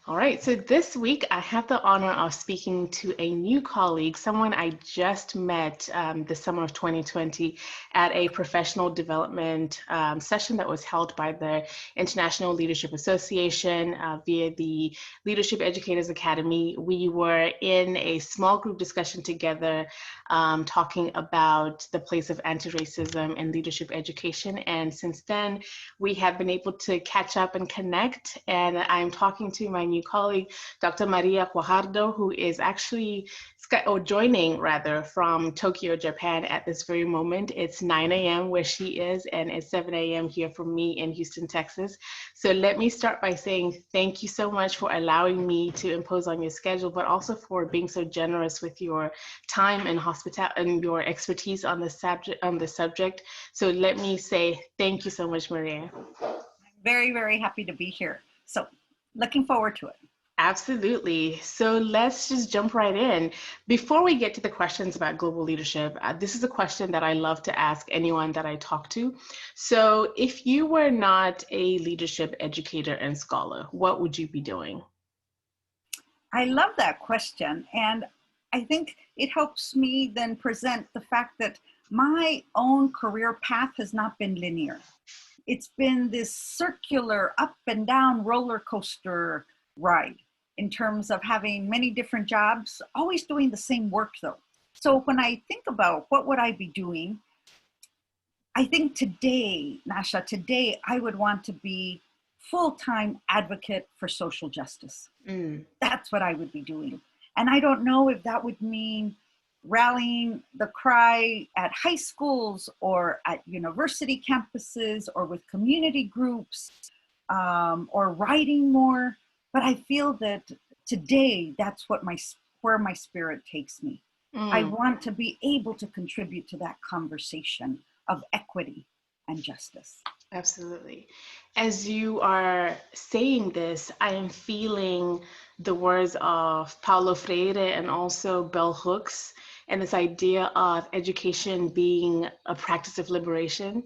All right, so this week I have the honor of speaking to a new colleague, someone I just met the summer of 2020 at a professional development session that was held by the International Leadership Association via the Leadership Educators Academy. We were in a small group discussion together talking about the place of anti-racism in leadership education. And since then, we have been able to catch up and connect. And I'm talking to my new colleague, Dr. Maria Guajardo, who is actually joining rather from Tokyo, Japan at this very moment. It's 9 a.m. where she is, and it's 7 a.m. here for me in Houston, Texas. So let me start by saying thank you so much for allowing me to impose on your schedule, but also for being so generous with your time and hospitality and your expertise on the subject. So let me say thank you so much, Maria. Very, very happy to be here. So looking forward to it. Absolutely. So let's just jump right in. Before we get to the questions about global leadership, this is a question that I love to ask anyone that I talk to. So if you were not a leadership educator and scholar, what would you be doing? I love that question. And I think it helps me then present the fact that my own career path has not been linear. It's been this circular up and down roller coaster ride in terms of having many different jobs, always doing the same work though. So when I think about what would I be doing, I think today, Nasha, today I would want to be full-time advocate for social justice. Mm. That's what I would be doing. And I don't know if that would mean rallying the cry at high schools or at university campuses or with community groups or writing more. But I feel that today, that's what where my spirit takes me. I Mm. want to be able to contribute to that conversation of equity and justice. Absolutely. As you are saying this, I am feeling the words of Paulo Freire and also Bell Hooks, and this idea of education being a practice of liberation.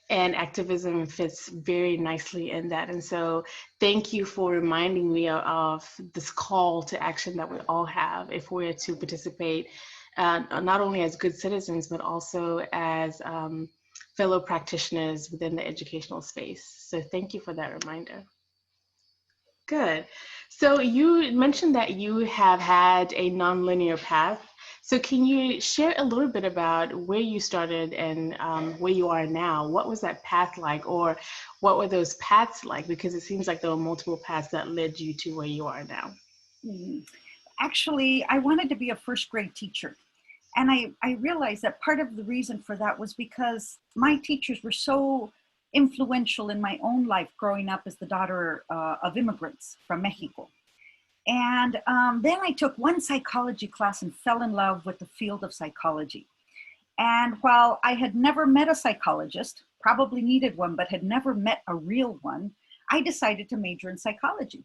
And activism fits very nicely in that. And so, thank you for reminding me of this call to action that we all have if we're to participate, not only as good citizens, but also as fellow practitioners within the educational space. So thank you for that reminder. Good. So you mentioned that you have had a nonlinear path. So can you share a little bit about where you started and where you are now? What was that path like, or what were those paths like? Because it seems like there were multiple paths that led you to where you are now. Mm. Actually, I wanted to be a first grade teacher. And I realized that part of the reason for that was because my teachers were so influential in my own life growing up as the daughter of immigrants from Mexico. And then I took one psychology class and fell in love with the field of psychology. And while I had never met a psychologist, probably needed one, but had never met a real one, I decided to major in psychology.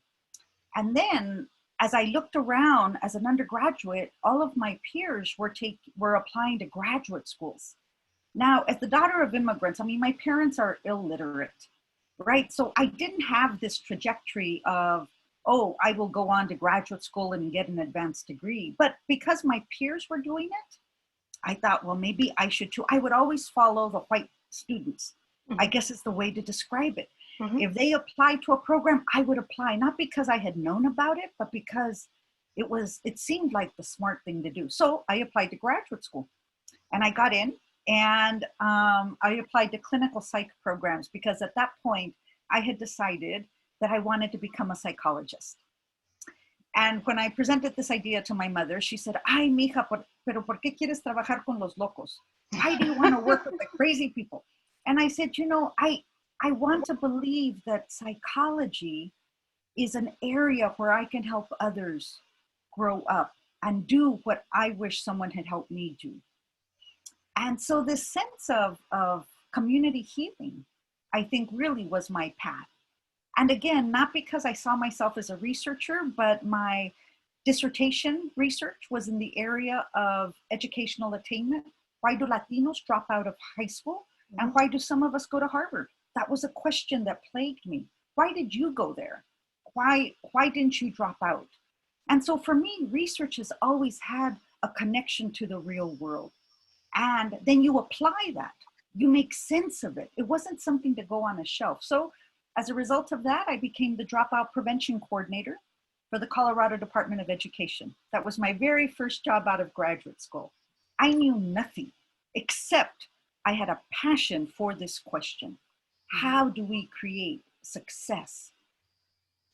And then as I looked around as an undergraduate, all of my peers were applying to graduate schools. Now, as the daughter of immigrants, I mean, my parents are illiterate, right? So I didn't have this trajectory of, oh, I will go on to graduate school and get an advanced degree. But because my peers were doing it, I thought, well, maybe I should too. I would always follow the white students. I guess it's the way to describe it. Mm-hmm. If they applied to a program, I would apply, not because I had known about it, but because it seemed like the smart thing to do. So I applied to graduate school and I got in, and I applied to clinical psych programs because at that point I had decided that I wanted to become a psychologist. And when I presented this idea to my mother, she said, ay, mija, pero ¿por qué quieres trabajar con los locos? Why do you want to work with the crazy people? And I said, I want to believe that psychology is an area where I can help others grow up and do what I wish someone had helped me do. And so this sense of community healing, I think really was my path. And again, not because I saw myself as a researcher, but my dissertation research was in the area of educational attainment. Why do Latinos drop out of high school? And why do some of us go to Harvard? That was a question that plagued me. Why did you go there? why didn't you drop out? And so for me, research has always had a connection to the real world. And then you apply that, you make sense of it. It wasn't something to go on a shelf. So as a result of that, I became the dropout prevention coordinator for the Colorado Department of Education. That was my very first job out of graduate school. I knew nothing except I had a passion for this question. How do we create success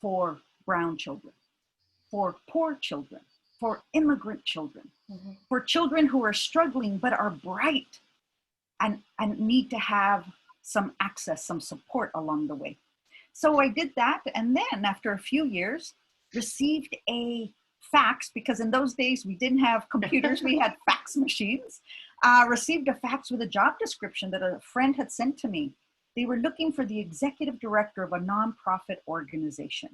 for brown children, for poor children, for immigrant children, for children who are struggling but are bright and need to have some access, some support along the way. So I did that, and then after a few years, received a fax, because in those days we didn't have computers, we had fax machines. Received a fax with a job description that a friend had sent to me. They were looking for the executive director of a nonprofit organization.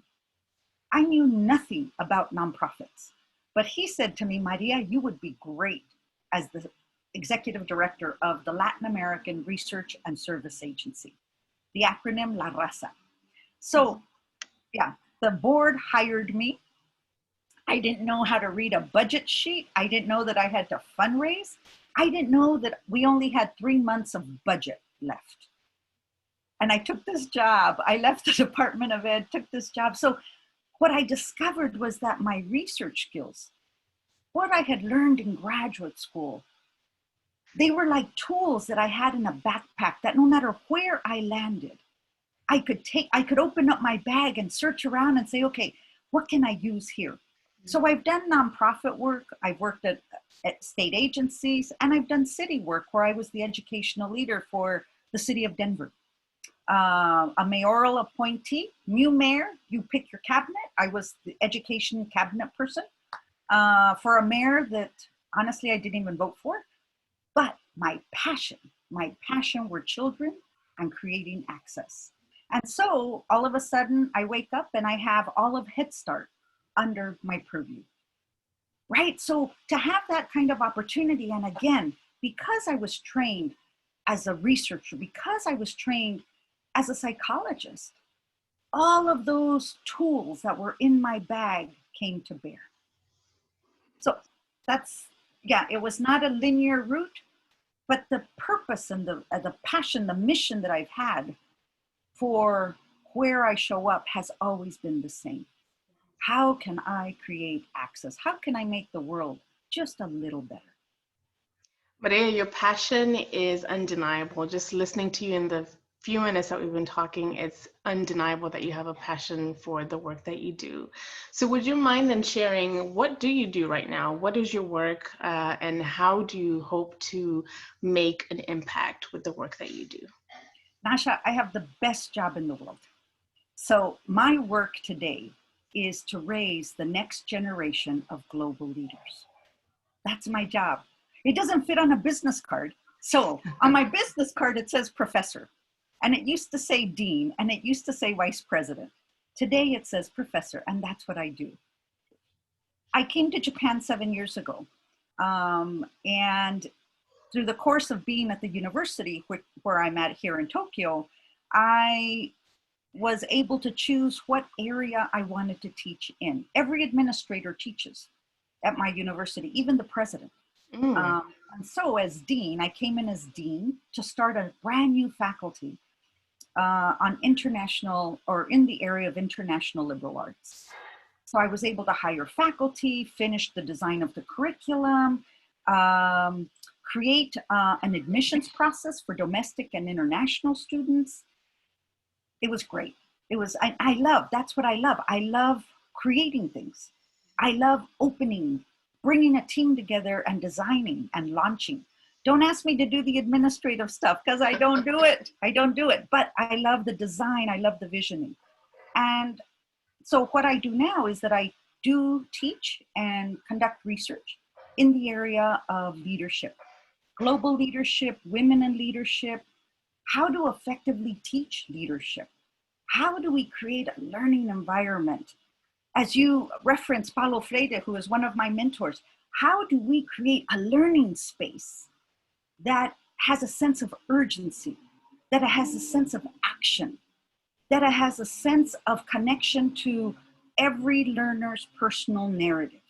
I knew nothing about nonprofits, but he said to me, Maria, you would be great as the executive director of the Latin American Research and Service Agency, the acronym La Raza. So yeah, the board hired me. I didn't know how to read a budget sheet. I didn't know that I had to fundraise. I didn't know that we only had 3 months of budget left. And I took this job. I left the Department of Ed, took this job. So what I discovered was that my research skills, what I had learned in graduate school, they were like tools that I had in a backpack that no matter where I landed, I could open up my bag and search around and say, okay, what can I use here? So I've done nonprofit work. I've worked at state agencies, and I've done city work where I was the educational leader for the city of Denver. A mayoral appointee, new mayor, you pick your cabinet. I was the education cabinet person for a mayor that honestly I didn't even vote for. But my passion were children and creating access. And so all of a sudden I wake up and I have all of Head Start under my purview, right? So to have that kind of opportunity, and again, because I was trained as a researcher, because I was trained as a psychologist, all of those tools that were in my bag came to bear. So that's, yeah, it was not a linear route, but the purpose and the passion, the mission that I've had for where I show up has always been the same. How can I create access? How can I make the world just a little better? Maria, your passion is undeniable. Just listening to you in the few minutes that we've been talking, it's undeniable that you have a passion for the work that you do. So would you mind then sharing, what do you do right now? What is your work and how do you hope to make an impact with the work that you do? Nasha, I have the best job in the world. So my work today is to raise the next generation of global leaders. That's my job. It doesn't fit on a business card. So on my business card, it says professor, and it used to say dean, and it used to say vice president. Today it says professor, and that's what I do. I came to Japan 7 years ago, and through the course of being at the university where I'm at here in Tokyo, I was able to choose what area I wanted to teach in. Every administrator teaches at my university, even the president. And so as dean, I came in as dean to start a brand new faculty on international, or in the area of international liberal arts. So I was able to hire faculty, finish the design of the curriculum, create an admissions process for domestic and international students. It was great. It was, I love, that's what I love. I love creating things. I love opening, bringing a team together and designing and launching. Don't ask me to do the administrative stuff because I don't do it. I don't do it, but I love the design. I love the visioning. And so what I do now is that I do teach and conduct research in the area of leadership, global leadership, women in leadership, how to effectively teach leadership. How do we create a learning environment? As you referenced Paulo Freire, who is one of my mentors, how do we create a learning space that has a sense of urgency, that has a sense of action, that it has a sense of connection to every learner's personal narrative,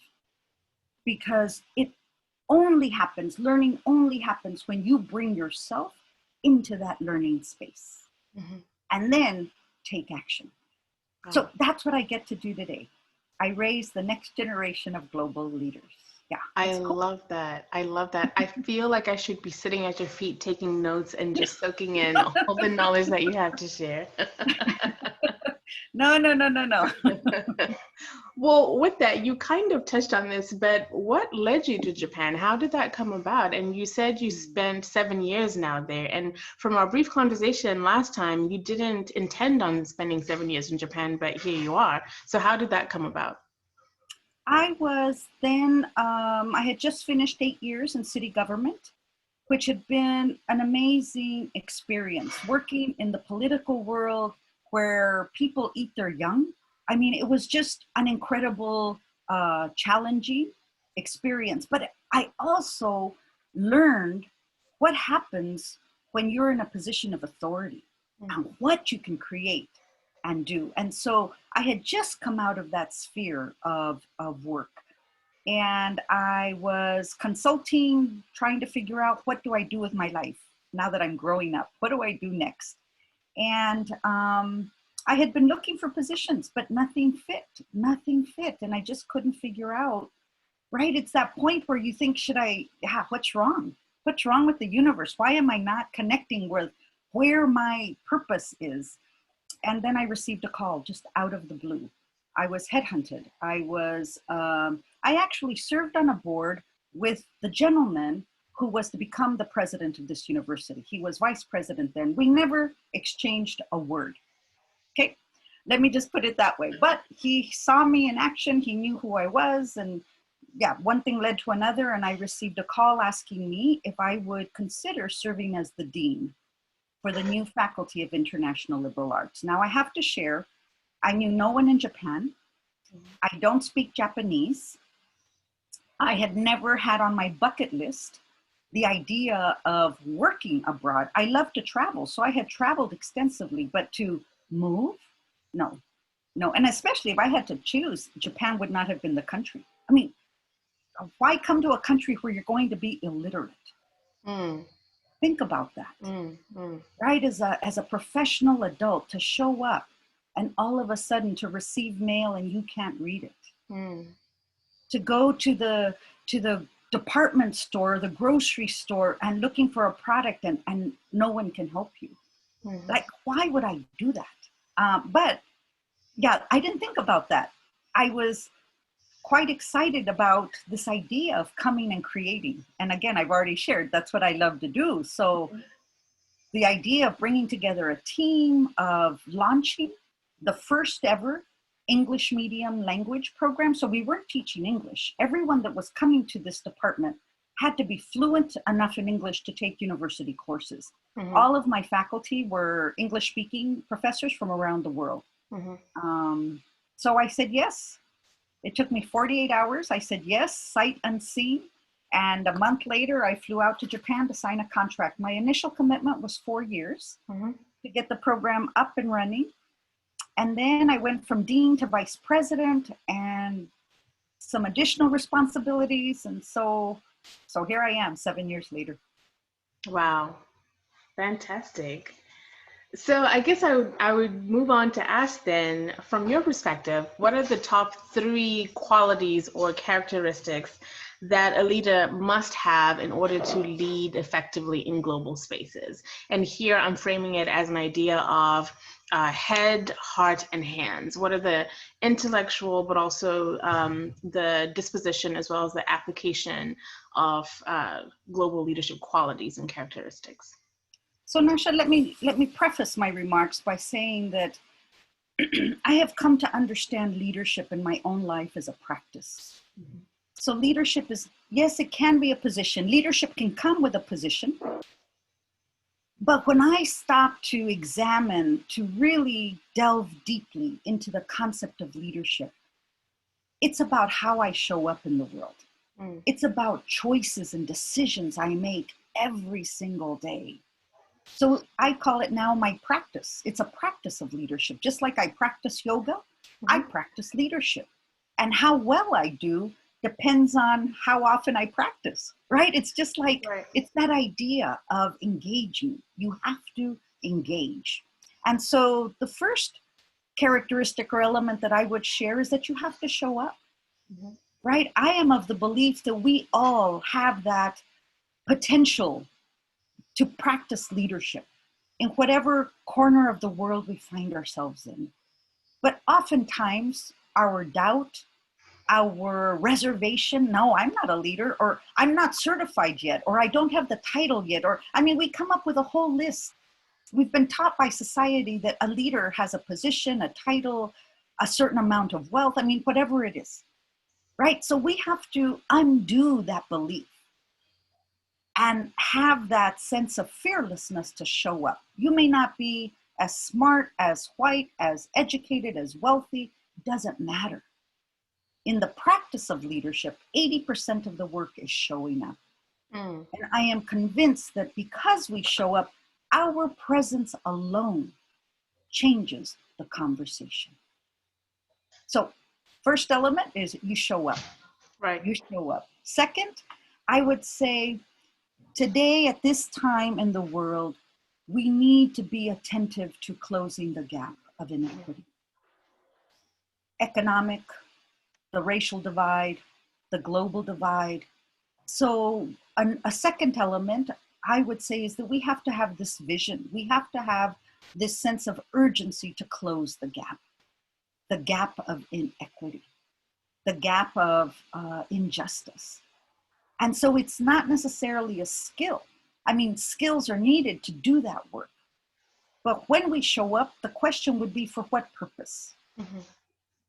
because learning only happens when you bring yourself into that learning space and then take action. Wow. So that's what I get to do today. I raise the next generation of global leaders. Yeah. I love that. I love that. I feel like I should be sitting at your feet taking notes and just soaking in all the knowledge that you have to share. No. Well, with that, you kind of touched on this, but what led you to Japan? How did that come about? And you said you spent 7 years now there. And from our brief conversation last time, you didn't intend on spending 7 years in Japan, but here you are. So how did that come about? I was then, I had just finished 8 years in city government, which had been an amazing experience, working in the political world where people eat their young. I mean, it was just an incredible, challenging experience. But I also learned what happens when you're in a position of authority and what you can create and do. And so I had just come out of that sphere of work. And I was consulting, trying to figure out, what do I do with my life now that I'm growing up? What do I do next? And I had been looking for positions, but nothing fit. And I just couldn't figure out, right? It's that point where you think, what's wrong? What's wrong with the universe? Why am I not connecting with where my purpose is? And then I received a call just out of the blue. I was headhunted. I actually served on a board with the gentleman who was to become the president of this university. He was vice president then. We never exchanged a word. Okay, let me just put it that way. But he saw me in action. He knew who I was. And yeah, one thing led to another. And I received a call asking me if I would consider serving as the dean for the new Faculty of International Liberal Arts. Now I have to share, I knew no one in Japan. I don't speak Japanese. I had never had on my bucket list the idea of working abroad. I love to travel, so I had traveled extensively, but to move, no. And especially if I had to choose, Japan would not have been the country. I mean, why come to a country where you're going to be illiterate? Think about that, right? As a professional adult, to show up and all of a sudden to receive mail and you can't read it. To go to the department store, the grocery store, and looking for a product and no one can help you. Like, why would I do that? But yeah, I didn't think about that. I was quite excited about this idea of coming and creating. And again, I've already shared, that's what I love to do. So the idea of bringing together a team, of launching the first ever English medium language program. So we weren't teaching English. Everyone that was coming to this department had to be fluent enough in English to take university courses. All of my faculty were English speaking professors from around the world. So I said yes. It took me 48 hours. I said yes, sight unseen. And a month later, I flew out to Japan to sign a contract. My initial commitment was 4 years to get the program up and running. And then I went from dean to vice president and some additional responsibilities. And so here I am 7 years later. Wow, fantastic. So I guess I would move on to ask then, from your perspective, what are the top 3 qualities or characteristics that a leader must have in order to lead effectively in global spaces? And here I'm framing it as an idea of head, heart, and hands. What are the intellectual, but also the disposition as well as the application of global leadership qualities and characteristics? So Narsha, let me preface my remarks by saying that I have come to understand leadership in my own life as a practice. So leadership is, yes, it can be a position. Leadership can come with a position. But when I stop to examine, to really delve deeply into the concept of leadership, it's about how I show up in the world. It's about choices and decisions I make every single day. So I call it now my practice. It's a practice of leadership. Just like I practice yoga, I Mm-hmm. practice leadership. And how well I do depends on how often I practice, right? It's just like, Right. it's that idea of engaging. You have to engage. And so the first characteristic or element that I would share is that you have to show up, Mm-hmm. right? I am of the belief that we all have that potential to practice leadership in whatever corner of the world we find ourselves in. But oftentimes, our doubt, our reservation, no, I'm not a leader, or I'm not certified yet, or I don't have the title yet, or I mean, we come up with a whole list. We've been taught by society that a leader has a position, a title, a certain amount of wealth, I mean, whatever it is, right? So we have to undo that belief and have that sense of fearlessness to show up. You may not be as smart, as white, as educated, as wealthy, doesn't matter. In the practice of leadership, 80% of the work is showing up. Mm. And I am convinced that because we show up, our presence alone changes the conversation. So, first element is you show up. Right. You show up. Second, I would say today, at this time in the world, we need to be attentive to closing the gap of inequity. Economic, the racial divide, the global divide. So, a second element I would say is that we have to have this vision. We have to have this sense of urgency to close the gap of inequity, the gap of injustice. And so it's not necessarily a skill. I mean, skills are needed to do that work. But when we show up, the question would be for what purpose? Mm-hmm.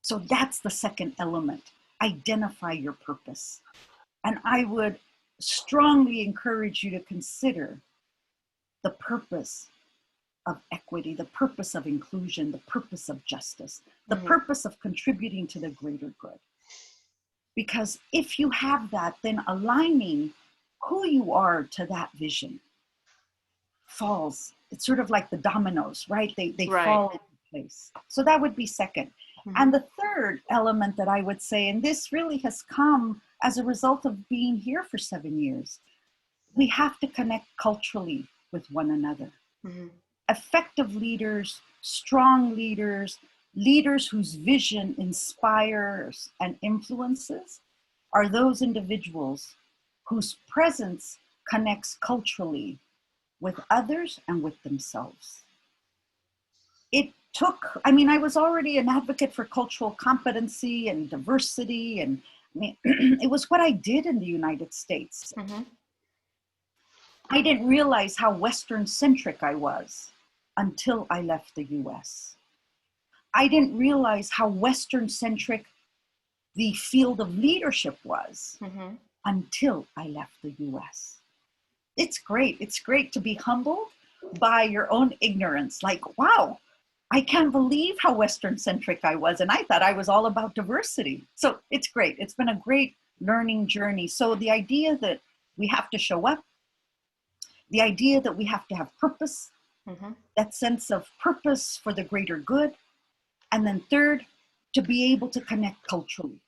So that's the second element. Identify your purpose. And I would strongly encourage you to consider the purpose of equity, the purpose of inclusion, the purpose of justice, the Mm-hmm. purpose of contributing to the greater good. Because if you have that, then aligning who you are to that vision falls. It's sort of like the dominoes, right? They Right. fall into place. So that would be second. Mm-hmm. And the third element that I would say, and this really has come as a result of being here for 7 years, we have to connect culturally with one another. Mm-hmm. Effective leaders, strong leaders, leaders whose vision inspires and influences are those individuals whose presence connects culturally with others and with themselves. It took, I mean, I was already an advocate for cultural competency and diversity, and I mean, it was what I did in the United States. Mm-hmm. I didn't realize how Western centric I was until I left the US. I didn't realize how Western centric the field of leadership was Mm-hmm. until I left the US. It's great. It's great to be humbled by your own ignorance. Like, wow, I can't believe how Western centric I was. And I thought I was all about diversity. So it's great. It's been a great learning journey. So the idea that we have to show up, the idea that we have to have purpose, Mm-hmm. that sense of purpose for the greater good. And then third, to be able to connect culturally.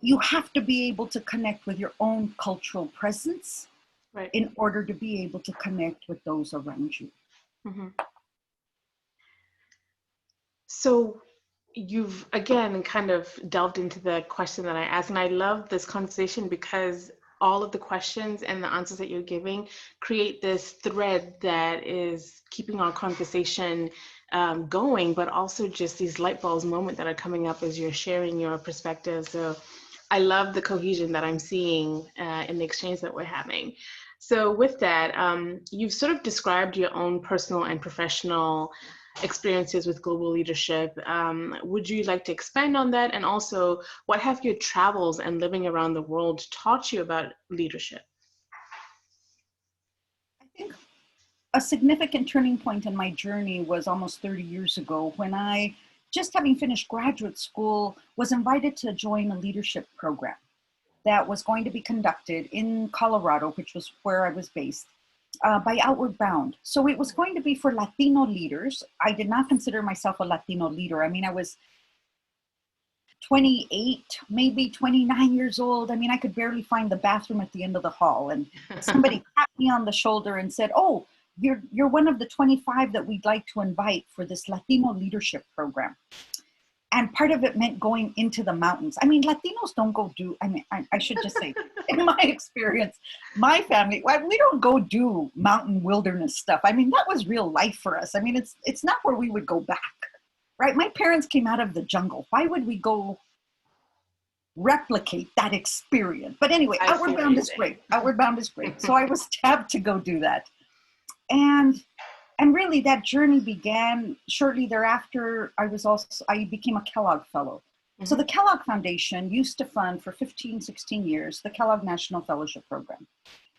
You have to be able to connect with your own cultural presence Right. in order to be able to connect with those around you. Mm-hmm. So you've again kind of delved into the question that I asked, and I love this conversation because all of the questions and the answers that you're giving create this thread that is keeping our conversation going, but also just these light bulbs moment that are coming up as you're sharing your perspective. So I love the cohesion that I'm seeing in the exchange that we're having. So with that, you've sort of described your own personal and professional experiences with global leadership. Would you like to expand on that? And also, what have your travels and living around the world taught you about leadership? I think a significant turning point in my journey was almost 30 years ago when I, just having finished graduate school, was invited to join a leadership program that was going to be conducted in Colorado, which was where I was based. by Outward Bound. So it was going to be for Latino leaders. I did not consider myself a Latino leader. I mean, I was 28, maybe 29 years old. I mean, I could barely find the bathroom at the end of the hall. And somebody tapped me on the shoulder and said, "Oh, you're one of the 25 that we'd like to invite for this Latino leadership program." And part of it meant going into the mountains. I mean, Latinos don't go do, I mean, I should just say, in my experience, my family, we don't go do mountain wilderness stuff. I mean, that was real life for us. I mean, it's not where we would go back, right? My parents came out of the jungle. Why would we go replicate that experience? But anyway, Outward Bound is great. Outward Bound is great. So I was tapped to go do that. And really that journey began shortly thereafter. I became a Kellogg Fellow. Mm-hmm. So the Kellogg Foundation used to fund for 15, 16 years, the Kellogg National Fellowship Program.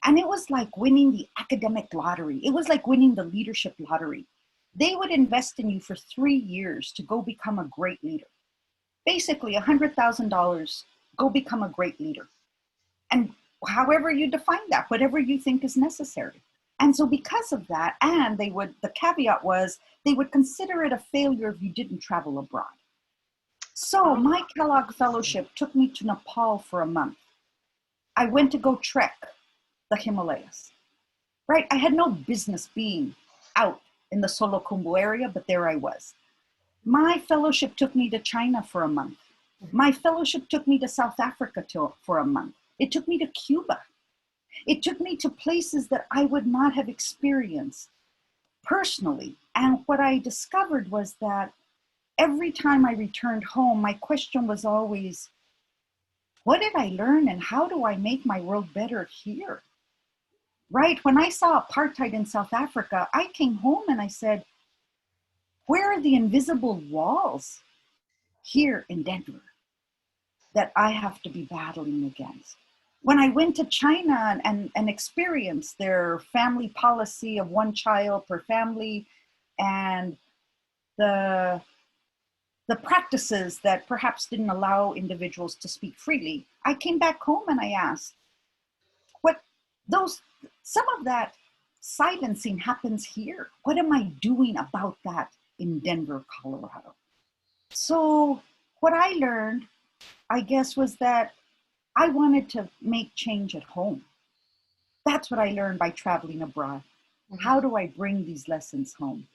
And it was like winning the academic lottery. It was like winning the leadership lottery. They would invest in you for 3 years to go become a great leader. Basically $100,000, go become a great leader. And however you define that, whatever you think is necessary. And so because of that, and the caveat was, they would consider it a failure if you didn't travel abroad. So my Kellogg Fellowship took me to Nepal for a month. I went to go trek the Himalayas, right? I had no business being out in the Solokhumbu area, but there I was. My fellowship took me to China for a month. My fellowship took me to South Africa for a month. It took me to Cuba. It took me to places that I would not have experienced personally. And what I discovered was that every time I returned home, my question was always, what did I learn and how do I make my world better here? Right? When I saw apartheid in South Africa, I came home and I said, where are the invisible walls here in Denver that I have to be battling against? When I went to China and experienced their family policy of one child per family and the practices that perhaps didn't allow individuals to speak freely, I came back home and I asked, some of that silencing happens here. What am I doing about that in Denver, Colorado? So what I learned, I guess, was that I wanted to make change at home. That's what I learned by traveling abroad. Mm-hmm. How do I bring these lessons home?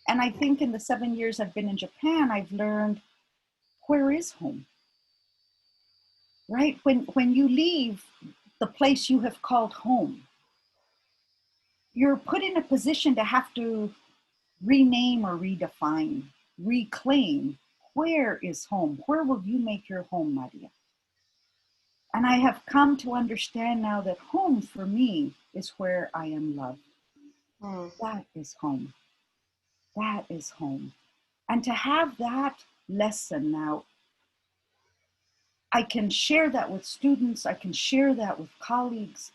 And I think in the 7 years I've been in Japan, I've learned, where is home? Right? When you leave the place you have called home, you're put in a position to have to rename or redefine, reclaim, where is home? Where will you make your home, Maria? And I have come to understand now that home for me is where I am loved. That is home. That is home. And to have that lesson now, I can share that with students. I can share that with colleagues.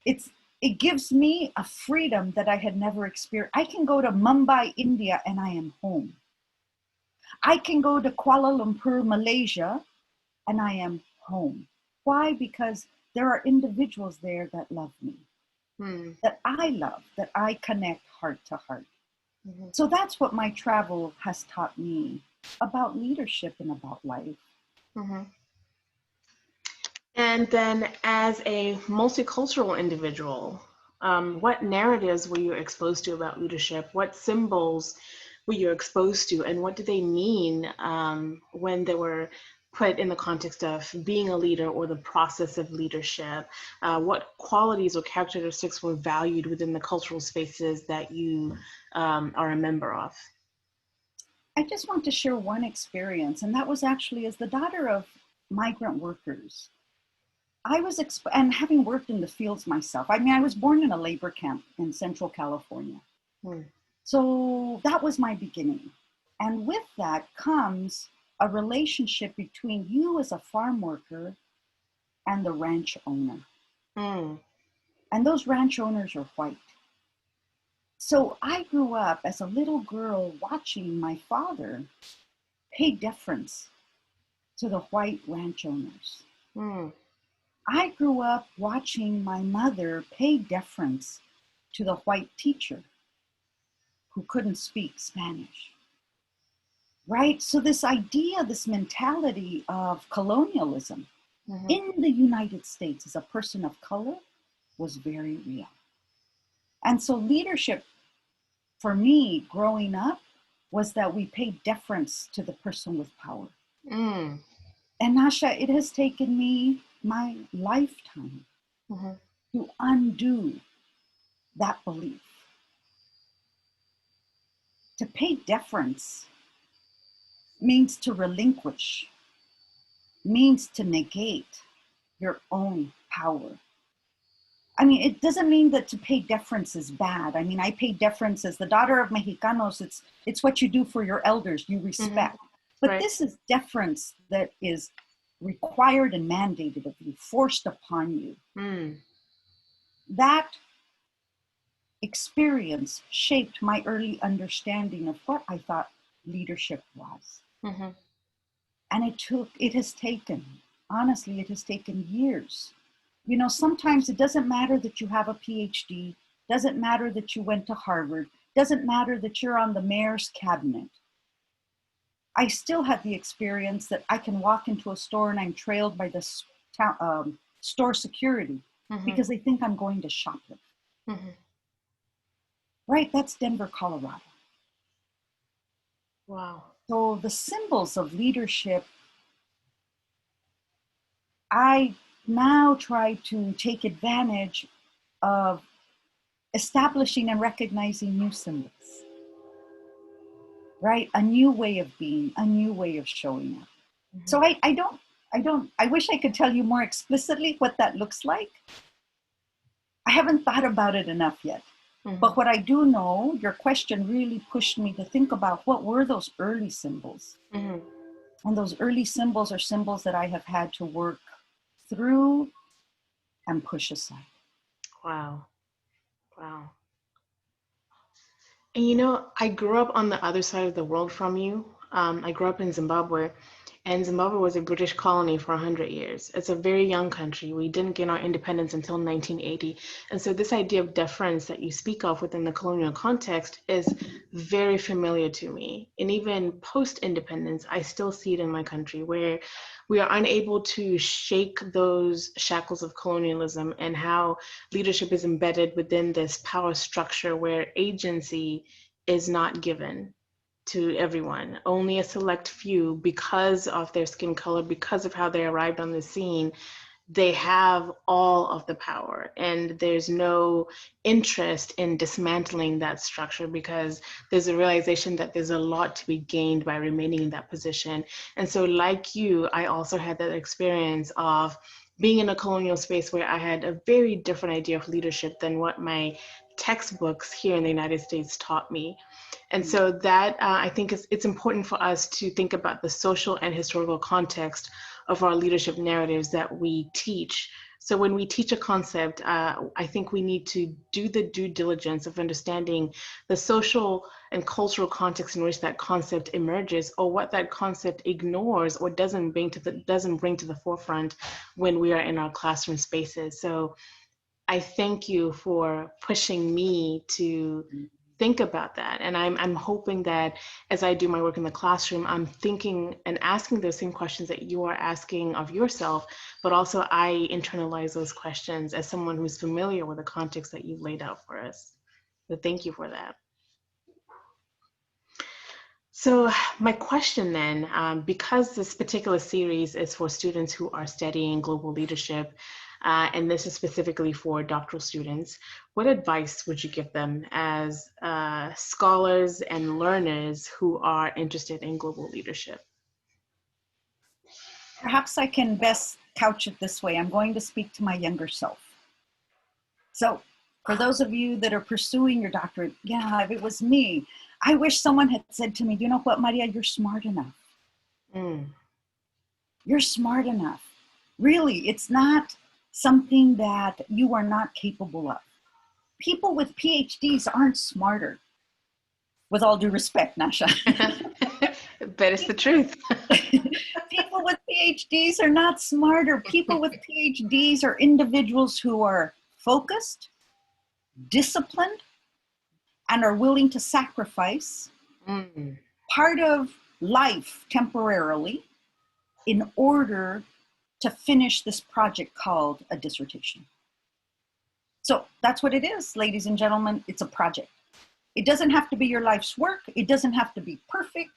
It gives me a freedom that I had never experienced. I can go to Mumbai, India, and I am home. I can go to Kuala Lumpur, Malaysia, and I am home. Why? Because there are individuals there that love me, that I love, that I connect heart to heart. Mm-hmm. So that's what my travel has taught me about leadership and about life. Mm-hmm. And then as a multicultural individual, what narratives were you exposed to about leadership? What symbols were you exposed to, and what do they mean when they were put in the context of being a leader or the process of leadership? What qualities or characteristics were valued within the cultural spaces that you are a member of? I just want to share one experience, and that was actually as the daughter of migrant workers. I was, and having worked in the fields myself, I mean, I was born in a labor camp in Central California. So that was my beginning. And with that comes a relationship between you as a farm worker and the ranch owner. And those ranch owners are white. So I grew up as a little girl watching my father pay deference to the white ranch owners. I grew up watching my mother pay deference to the white teacher who couldn't speak Spanish. Right? So this idea, this mentality of colonialism in the United States as a person of color was very real. And so leadership for me growing up was that we paid deference to the person with power. And Nasha, it has taken me my lifetime to undo that belief. To pay deference means to relinquish, means to negate your own power. I mean, it doesn't mean that to pay deference is bad. I mean, I pay deference as the daughter of Mexicanos. It's what you do for your elders, you respect. But this is deference that is required and mandated of you, forced upon you. That experience shaped my early understanding of what I thought leadership was. And it has taken, honestly, it has taken years. You know, sometimes it doesn't matter that you have a PhD, doesn't matter that you went to Harvard, doesn't matter that you're on the mayor's cabinet. I still have the experience that I can walk into a store and I'm trailed by the store security because they think I'm going to shoplift. Right? That's Denver, Colorado. Wow. So the symbols of leadership, I now try to take advantage of establishing and recognizing new symbols. Right? A new way of being, a new way of showing up. So I wish I could tell you more explicitly what that looks like. I haven't thought about it enough yet. But what I do know, your question really pushed me to think about what were those early symbols. And those early symbols are symbols that I have had to work through and push aside. Wow. Wow. And you know, I grew up on the other side of the world from you. I grew up in Zimbabwe, and Zimbabwe was a British colony for 100 years. It's a very young country. We didn't gain our independence until 1980. And so this idea of deference that you speak of within the colonial context is very familiar to me. And even post-independence, I still see it in my country where we are unable to shake those shackles of colonialism and how leadership is embedded within this power structure where agency is not given to everyone. Only a select few, because of their skin color, because of how they arrived on the scene, they have all of the power, and there's no interest in dismantling that structure because there's a realization that there's a lot to be gained by remaining in that position. And so like you, I also had that experience of being in a colonial space where I had a very different idea of leadership than what my textbooks here in the United States taught me. And so that I think it's important for us to think about the social and historical context of our leadership narratives that we teach. So when we teach a concept, I think we need to do the due diligence of understanding the social and cultural context in which that concept emerges, or what that concept ignores or doesn't bring to the forefront when we are in our classroom spaces. So I thank you for pushing me to think about that. And I'm hoping that as I do my work in the classroom, I'm thinking and asking those same questions that you are asking of yourself, but also I internalize those questions as someone who's familiar with the context that you've laid out for us. So thank you for that. So my question then, because this particular series is for students who are studying global leadership, and this is specifically for doctoral students, what advice would you give them as scholars and learners who are interested in global leadership? Perhaps I can best couch it this way. I'm going to speak to my younger self. So for those of you that are pursuing your doctorate, yeah, if it was me, I wish someone had said to me, you know what, Maria, you're smart enough. You're smart enough. Really, it's not something that you are not capable of. People with PhDs aren't smarter. With all due respect, Nasha. But it's the truth. People with PhDs are not smarter. People with PhDs are individuals who are focused, disciplined, and are willing to sacrifice part of life temporarily in order to finish this project called a dissertation. So that's what it is, ladies and gentlemen. It's a project. It doesn't have to be your life's work. It doesn't have to be perfect.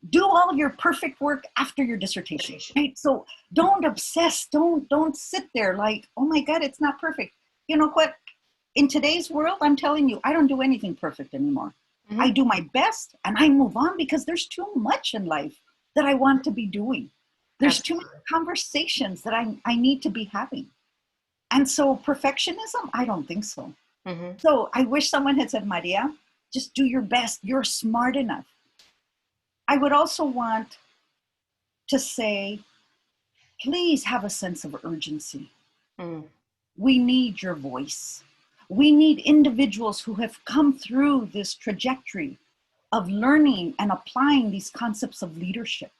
Do all your perfect work after your dissertation, right? So don't obsess. Don't sit there like, oh my God, it's not perfect. You know what? In today's world, I'm telling you, I don't do anything perfect anymore. I do my best and I move on because there's too much in life that I want to be doing. There's too many conversations that I need to be having. And so perfectionism, I don't think so. So I wish someone had said, Maria, just do your best. You're smart enough. I would also want to say, please have a sense of urgency. We need your voice. We need individuals who have come through this trajectory of learning and applying these concepts of leadership.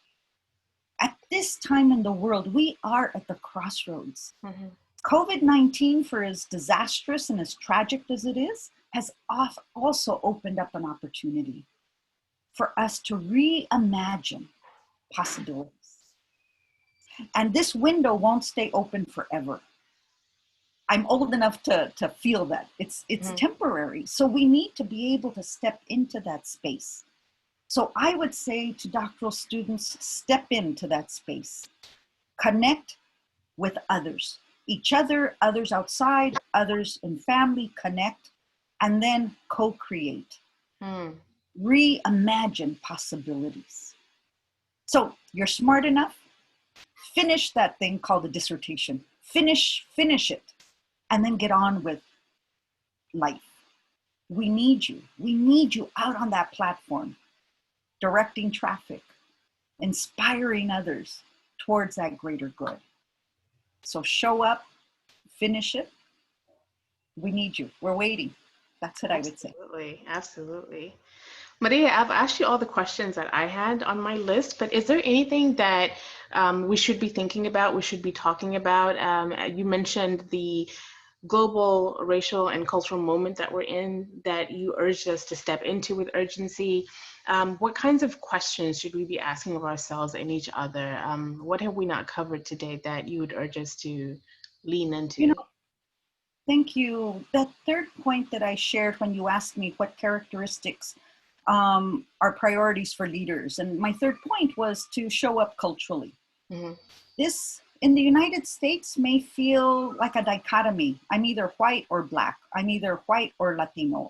At this time in the world, we are at the crossroads. COVID-19, for as disastrous and as tragic as it is, has also opened up an opportunity for us to reimagine possibilities. And this window won't stay open forever. I'm old enough to feel that. It's temporary. So we need to be able to step into that space. So I would say to doctoral students, step into that space. Connect with others, each other, others outside, others in family, connect, and then co-create. Reimagine possibilities. So you're smart enough, finish that thing called a dissertation. Finish it, and then get on with life. We need you. We need you out on that platform, directing traffic, inspiring others towards that greater good. So show up, finish it. We need you. We're waiting. That's what I would say. Absolutely. Maria, I've asked you all the questions that I had on my list, but is there anything that we should be thinking about, we should be talking about? You mentioned the global racial and cultural moment that we're in that you urged us to step into with urgency. What kinds of questions should we be asking of ourselves and each other? What have we not covered today that you would urge us to lean into? You know, thank you. That third point that I shared when you asked me what characteristics are priorities for leaders. And my third point was to show up culturally. This in the United States may feel like a dichotomy. I'm either white or black. I'm either white or Latino.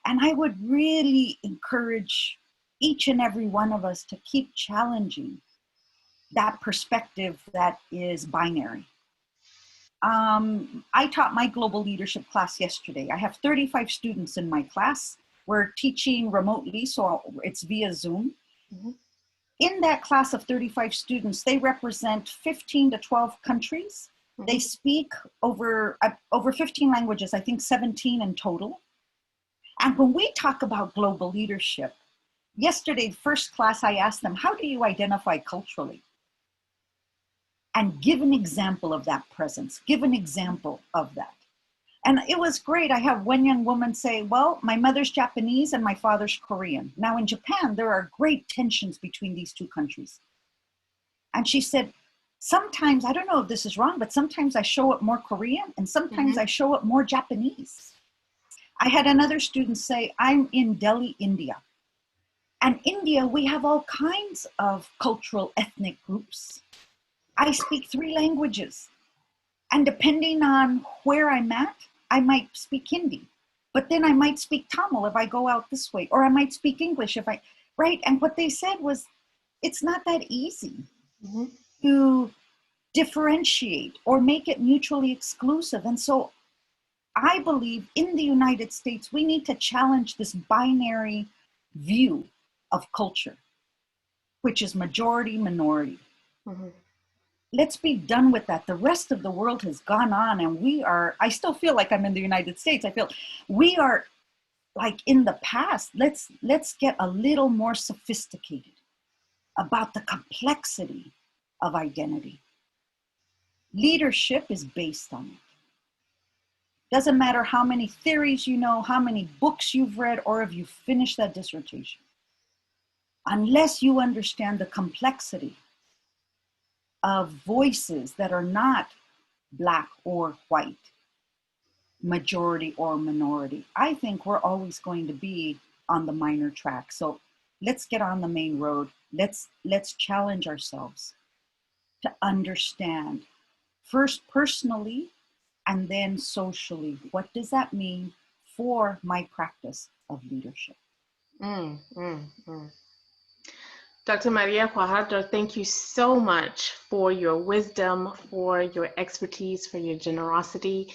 And I would really encourage each and every one of us to keep challenging that perspective that is binary. I taught my global leadership class yesterday. I have 35 students in my class. We're teaching remotely, so it's via Zoom. In that class of 35 students, they represent 15 to 12 countries. They speak over 15 languages, I think 17 in total. And when we talk about global leadership, yesterday, first class, I asked them, how do you identify culturally? And give an example of that presence, give an example of that. And it was great. I have one young woman say, well, my mother's Japanese and my father's Korean. Now in Japan, there are great tensions between these two countries. And she said, sometimes, I don't know if this is wrong, but sometimes I show up more Korean and sometimes I show up more Japanese. I had another student say, I'm in Delhi, India. And India, we have all kinds of cultural ethnic groups. I speak 3 languages. And depending on where I'm at, I might speak Hindi, but then I might speak Tamil if I go out this way, or I might speak English if right? And what they said was, it's not that easy to differentiate or make it mutually exclusive. And so I believe in the United States, we need to challenge this binary view of culture, which is majority, minority. Let's be done with that. The rest of the world has gone on and I still feel like I'm in the United States. I feel we are like in the past. Let's get a little more sophisticated about the complexity of identity. Leadership is based on it. Doesn't matter how many theories you know, how many books you've read, or if you finished that dissertation. Unless you understand the complexity of voices that are not black or white, majority or minority, I think we're always going to be on the minor track. So let's get on the main road. Let's challenge ourselves to understand, first personally and then socially, what does that mean for my practice of leadership? Mm, mm, mm. Dr. Maria Guajardo, thank you so much for your wisdom, for your expertise, for your generosity.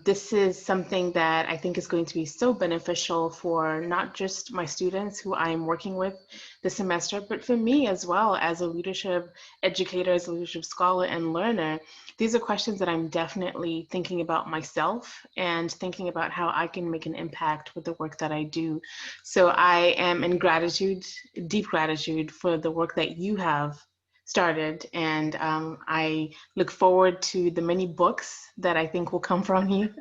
This is something that I think is going to be so beneficial for not just my students who I am working with this semester, but for me as well as a leadership educator, as a leadership scholar and learner. These are questions that I'm definitely thinking about myself and thinking about how I can make an impact with the work that I do. So I am in gratitude, deep gratitude for the work that you have started. And I look forward to the many books that I think will come from you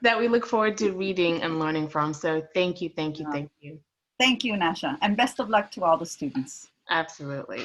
that we look forward to reading and learning from. So thank you, thank you, thank you. Thank you, Nasha, and best of luck to all the students. Absolutely.